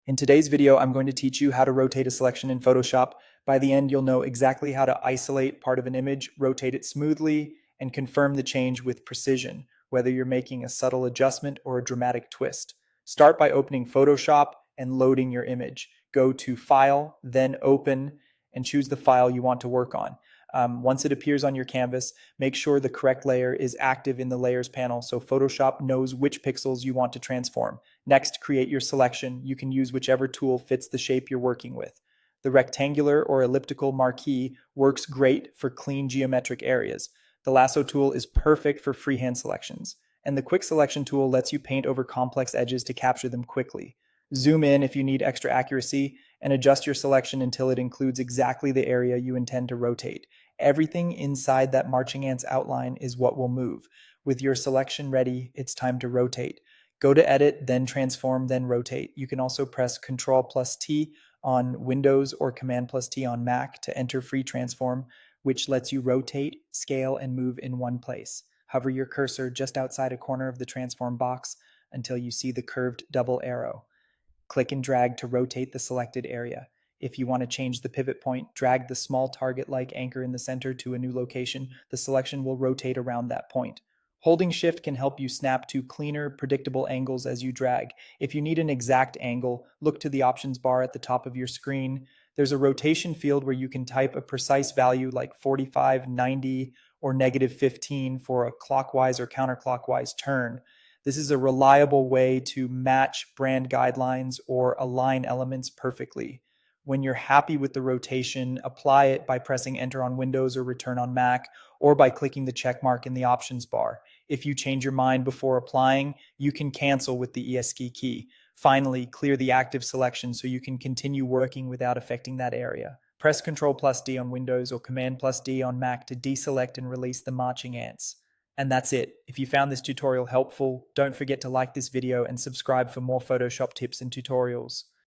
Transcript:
In today's video, I'm going to teach you how to rotate a selection in Photoshop. By the end, you'll know exactly how to isolate part of an image, rotate it smoothly, and confirm the change with precision, whether you're making a subtle adjustment or a dramatic twist. Start by opening Photoshop and loading your image. Go to File, then Open, and choose the file you want to work on. Once it appears on your canvas, make sure the correct layer is active in the Layers panel so Photoshop knows which pixels you want to transform. Next, create your selection. You can use whichever tool fits the shape you're working with. The rectangular or elliptical marquee works great for clean geometric areas. The lasso tool is perfect for freehand selections. And the quick selection tool lets you paint over complex edges to capture them quickly. Zoom in if you need extra accuracy, and adjust your selection until it includes exactly the area you intend to rotate. Everything inside that marching ant's outline is what will move. With your selection ready, it's time to rotate. Go to Edit, then Transform, then Rotate. You can also press Ctrl plus T on Windows or Command plus T on Mac to enter Free Transform, which lets you rotate, scale, and move in one place. Hover your cursor just outside a corner of the transform box until you see the curved double arrow. Click and drag to rotate the selected area. If you want to change the pivot point, drag the small target-like anchor in the center to a new location. The selection will rotate around that point. Holding Shift can help you snap to cleaner, predictable angles as you drag. If you need an exact angle, look to the options bar at the top of your screen. There's a rotation field where you can type a precise value like 45, 90, or -15 for a clockwise or counterclockwise turn. This is a reliable way to match brand guidelines or align elements perfectly. When you're happy with the rotation, apply it by pressing Enter on Windows or Return on Mac, or by clicking the check mark in the options bar. If you change your mind before applying, you can cancel with the ESC key. Finally, clear the active selection so you can continue working without affecting that area. Press Ctrl plus D on Windows or Command plus D on Mac to deselect and release the marching ants. And that's it. If you found this tutorial helpful, don't forget to like this video and subscribe for more Photoshop tips and tutorials.